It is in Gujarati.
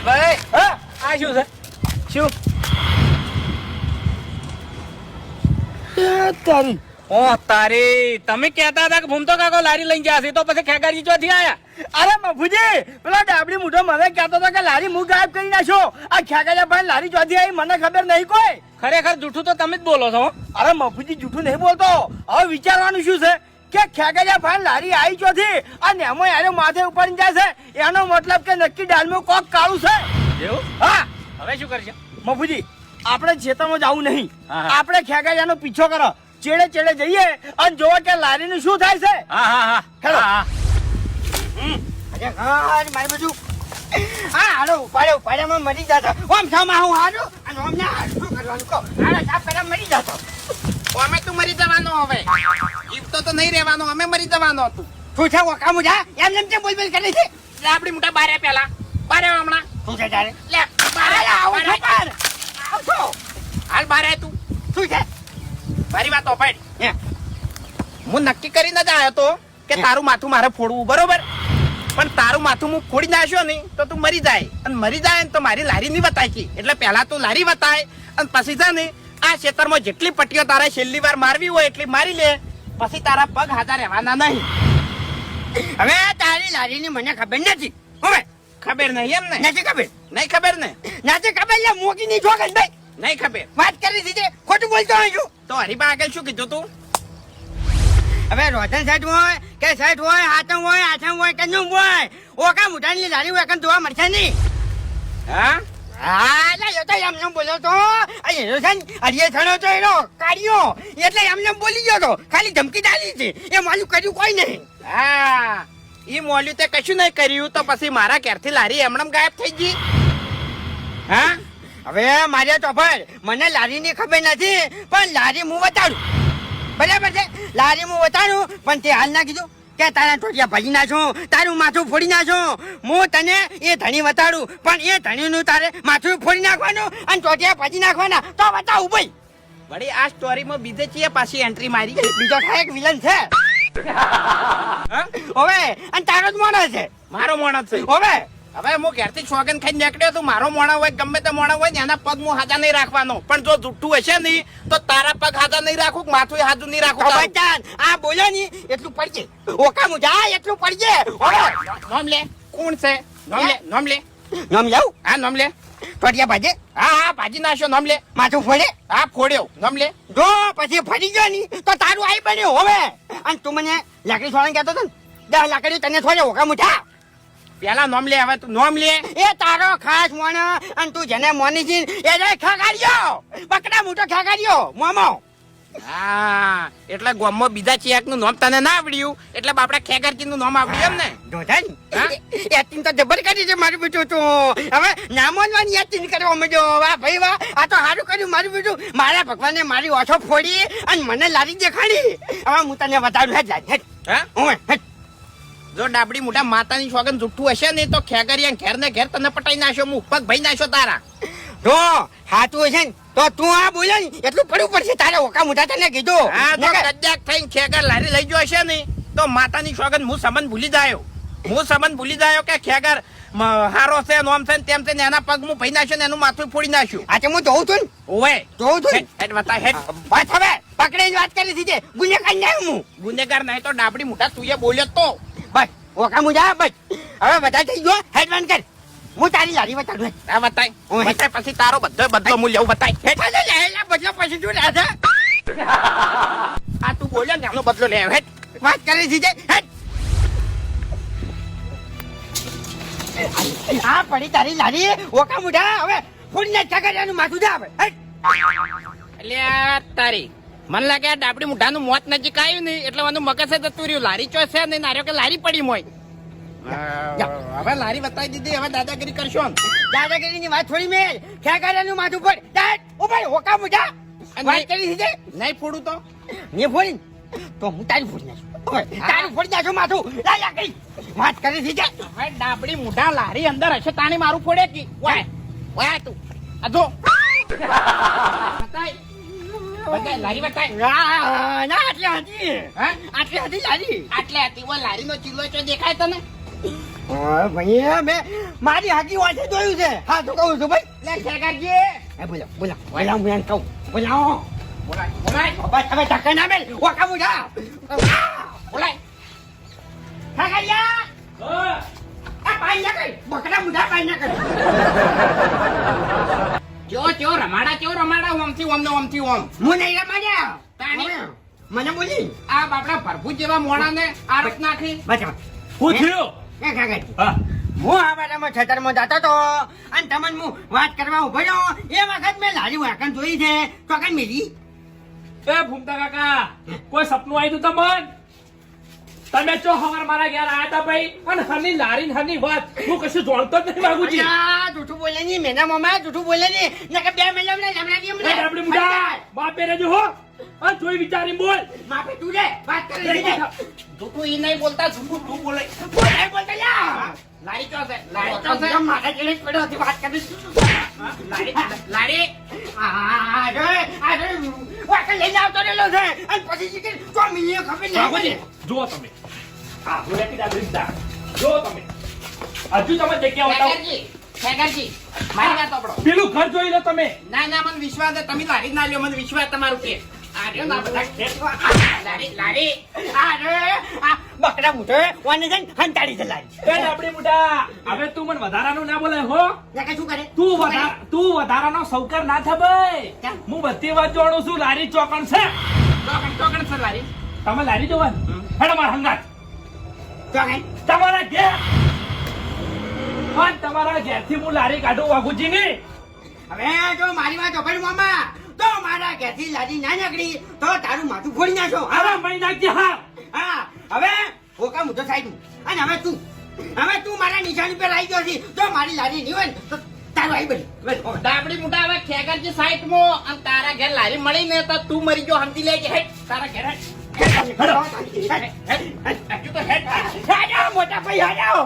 ભાઈ હા આ શું છે? શું તારી ઓ તારી તમે કહેતા હતા કે ભૂમતો કાકો લારી લઈને જશે તો પછી ખેગારી ચોથી આયા. અરે મફુજી પેલો ડાબડી મોઢો મને કહેતો હતો કે લારી હું ગાયબ કરી નાખ્યો. આ ખેગાજા ભાઈ લારી ચોથી આવી મને ખબર નહીં કોઈ. ખરેખર જૂઠું તો તમે જ બોલો છો. અરે મફુજી જૂઠું નહીં બોલતો. હવે વિચારવાનું શું છે કે ખેગાજા ભાઈ લારી આવી ચોથી અને એમાં યાર માથે ઉપાડીને જાય છે એનો મતલબ કે નક્કી ડાલમાં કોક કાળું છે. એવું? હા હવે શું કરશે? મફુજી આપણે ખેતરમાં જવું નહીં. હા. આપણે ખેગાજાનો પીછો કરો ચેડે ચેડે જઈએ અને જોવા કે લારીનું શું થાય છે. હા હા હા હેલો. હા અરે હા મારી બધું હા હાલો ઉપાડે મરી જતો ઓમ થામાં હું હારું અને ઓમ ના શું કરવાનું કહો હાલો સાફ કરવા મરી જતો. અમે તું મરી જવાનો હવે જીવતો તો નહીં રહેવાનો અમે મરી જવાનો તું શું છે ઓકામું જા એમ કેમ બોલ કરે છે. આપડી મોટા બારે પેલા બારે હમણાં શું છે તારે લે બારે આવો બારે. ખબર આવજો હાલ બારે તું શું છે મારી વાત ઓપાડ હે હું નક્કી કરીને જ આવ્યો તો કે તારું માથું મારે ફોડવું બરોબર પણ તારું માથું હું ફોડી નાખ્યો ને તો તું મરી જાય અને મરી જાય ને તો મારી લારી નહીં વતાય કી એટલે પહેલા તું લારી વતાય અને પછી છે ને આ ખેતરમાં જેટલી પટ્ટીઓ તારે છેલ્લી વાર મારવી હોય એટલી મારી લે પછી તારા પગ હાથા રહેવાના નહીં. હવે તારી લારીની મને ખબર નથી હવે ખબર નહીં એમ ને નથી ખબર નહીં ખબર ને નથી ખબર લે મોકી ની જોગન ભાઈ નહીં ખબર વાત કરી દીધી ખોટું બોલતો હોય છું. તો હરીબા આગળ શું કીધું તું હવે રોધન સાઈડ હોય કે સાઈડ હોય હાથમ હોય આથમ હોય કે નું હોય ઓકા મુઠાની લારી હોય કન જોવા મળશે નહીં. હા હા લે તો એમને બોલ્યો તો આ એનો છે ને અડિયે થણો તો એનો કાઢ્યો એટલે એમને બોલી ગયો તો ખાલી ધમકી ડાલી છે એ માલું કર્યું કોઈ નહીં. હા ઈ મોલ્યું તે કશું નહીં કર્યું તો પછી મારા ઘેરથી લારી એમણમ ગાયબ થઈ ગઈ. હા હવે મારે તો ભાઈ મને લારીની ખબર નથી પણ લારી હું બતાડું બરાબર છે લારી હું બતાડું પણ તે હાલ ના કીધું કે તારા ટોટિયા ભાજી નાખું તારું માથું ફોડી નાખું હું તને એ ધણી બતાડું પણ એ ધણીનું તારે માથું ફોડી નાખવાનું અને ટોટિયા ભાજી નાખવાના તો બતાવું ભાઈ. વળી આ સ્ટોરીમાં બીજે છીએ પાછી એન્ટ્રી મારી બીજો થાય એક વિલન છે હા? હવે અને તારો જ મોણો છે મારો મોણો છે હવે હવે હું ઘેરથી સોગન ખાઈ નીકળ્યો તો મારો મોણા હોય ગમે તે મોણા હોય ને એના પગ હું હાજા નહીં રાખવાનો પણ જો જુઠ્ઠું હશે નહીં તો તારા પગ હાજા નહીં રાખું કે માથું હાજુ નહીં રાખું તારું. બચાન આ બોલ્યો ની એટલું પડજે ઓકા મુજા એટલું પડજે હવે નોમ લે કોણ છે નોમ લે નોમ લે નામ લાવ હા નોમ લે ટોટિયા ભાજે હા હા ભાજી નાખ્યો નોમ લે માથું ફોડે હા ફોડ્યો નોમ લે જો પછી ફરી ગયો ની તો તારું આઈ બન્યું હવે અને તું મને લાકડી છોડવાનું કહેતો હતો ને 10 લાકડી તને છોડે ઓકા મુઠા પેલા નોમ લે હવે તું નોમ લે એ તારો ખાસ મોણો અને તું જેને મોની છે એ રે ખાગાડ્યો બકડા મોટો ખાગાડ્યો મોમો હા એટલે ગામમાં બીજા ચિયાક નું નામ તને ના આવડ્યું એટલે બાપડા ખેગરજી નું નામ આવડ્યું એમ ને જોધન હા? એક્ટિંગ તો જબર કરી છે મારું બેટું તો હવે નામોનવાની એક્ટિંગ કરવા માંડ્યો વાહ ભાઈ વાહ આ તો સારું કર્યું મારું બેટું મારા ભગવાને મારી ઓછો ફોડી અને મને લારી દેખાડી હવે હું તને બતાડું હેડ હેડ હા ઓય હેડ જો ડાબડી મોટા માતાની સોગન જુઠ્ઠું હશે ને તો ખેગરિયા ઘેર ને ઘેર તને પટાઈ નાખ્યો હું પગ ભાઈ નાખ્યો તારા જો હાથું છે ને તો તું આ બોલે ને એટલું પડવું પડશે તારે ઓકા મોટા તને કીધું હા તો નકર- કદાચ થઈને ખેગર લારી લઈ ગયો હશે ને તો માતાની સોગન હું સંબંધ ભૂલી જાયો કે ખેગર હારો છે નોમ છે ને તેમ છે ને એના પગ હું ભાઈ નાખ્યો ને એનું માથું ફોડી નાખ્યું આ તે હું જોઉં છું ને ઓવે જોઉં છું ને. હેડ બતા હેડ બસ હવે પકડીને વાત કરી દીધી ગુનેગાર નહીં હું ગુનેગાર નહીં તો ડાબડી મોટા તું એ બોલ્યો તો બસ ઓકા મુજા બસ હવે બધા થઈ ગયો હેડ બંધ કર હું તારી લારી બતાડું આ બતાય ઓવે. બતાય પછી તારો બદલો હું લેવું બતાય હેઠા તો લેલા બદલો પછી તું રાધા આ તું બોલ્યો ને એનો બદલો લે હેડ વાત કરી દીધી હેડ આ પડી તારી લારી ઓકા મુઢા હવે ફૂલને ચગડિયાનું માથું દે હવે હેડ એટલે તારી મને લાગે આ ડાબડી મુઢાનું મોત નજીક આવ્યું ને એટલે મને મગજ જતું રહ્યું લારી ચો છે ને નાર્યો કે લારી પડી મોય હવે લારી બતાવી દીધી હવે દાદાગીરી કરશો ને. દાદાગીરીની વાત થોડી મેલ ખેગાડાનું માથું પર હેડ ઉપર ઓકા મુઢા વાત કરી દીધી નહીં ફોડું તો મેં ફોડી તો હું તારી ફોડી નાખું તારું ફોડી નાખું માથું લાયા કઈ વાત કરી દીધી હવે ડાબડી મુઢા લારી અંદર હશે તાણી મારું ફોડે કી વાય વાય તું આ જો બતાય બતાય લારી બતાય ના આટલી હતી હા આટલી હતી લારી આટલે હતી ઓ લારીનો ચીલો ચો દેખાય તને ભાઈ મેં મારી હાકી વાંચે જોયું છે. હા તો કહું છું ભાઈ. લે ખેગારજી બોલાવ હું એને કહું. બોલાવો. બોલાય હવે ધક્કા ના મેલ. વાકા મુઢા. બોલાય કાકાયા. આ પાઈ ના કઈ. બકરા મુઢા પાઈ ના કરી. ચો રમાડા ઓમથી ઓમ ને ઓમથી ઓમ હું નહીં રમાડ્યા. તાણી. મને બોલી. આ બાપડા ભરભૂત જેવા મોણાને આરોપ નાખી બચા. હું થયું એ કાકાજી. હા હું આ બારામાં ખેતરમાં જતો તો અને તમને હું વાત કરવા ઉભો રહ્યો એ વખત મેં લારી વાકણ જોઈ છે તો કઈ મેલી. એ ભૂમતા કાકા કોઈ સપનું આવ્યું તમને તમે ચો હવાર મારા ઘેર આયા હતા ભાઈ અને હની લારી ને હની વાત હું કશું જોણતો જ નહીં બાબુજી અલ્યા, જૂઠું બોલે નહીં મેના મામા જૂઠું બોલે નહીં નકર 2 મહિના આપડે મુડા બાપે રહેજો હો આ જોઈ વિચારીને બોલ માપે તું રે વાત કરે જૂઠું ઈ નહીં બોલતા જૂઠું તું બોલે બોલાય બોલતા યા. લારી ચો છે મારા જેવી જ પડ્યો હતી વાત કરી. લારી આ રે વાકણ લઈને આવતો રહેલો છે અને પછી શીખે તો મને ખબર નહીં બાબુજી જુઓ તમે હા હું રેકી દા બિંદા જુઓ તમે હજુ તમે જગ્યા બતાવો ખેગારજી મારી વાત સાંભળો પેલું ઘર જોઈ લો તમે ના મને વિશ્વાસ છે તમે લારી જ ના લ્યો મને વિશ્વાસ તમારું કે આ રહ્યો ના બધા ખેત લારી આ બકરા મૂઠે વાને જઈને હંતાડી ચલાવી. એ આપડી મુડા હવે તું મને વધારાનું ના બોલાય હો નકર શું કરે તું વધારાનો સૌકર ના થા ભાઈ કેમ? હું બધી વાત જાણું છું લારી ચોકણ છે ચોકણ છે લારી તમે લારી જોવા હેડો મારા હંગાત તો કઈ તમારા ઘેર પણ તમારા ઘેરથી હું લારી કાઢું વાઘુજી ની હવે જો મારી વાત સાંભળ મામા તો મારા ઘેરથી લારી ના નીકળી તો તારું માથું ફોડી નાખો. હવે મહી નાખજે હા હા હવે હોકા મુઢો સાઈડ અને હવે તું મારા નિશાની પર આવી ગયો છે તો મારી લારી નહીં હોય ને તો તારું આવી બની ડાબડી મોટા હવે ખેગારજી સાઈડ માં અને તારા ઘેર લારી મળી ને તો તું મરી ગયો સમજી લેજે હેડ તારા ઘેર હેડ હજુ તો હેડ મોટા ભાઈ હાડો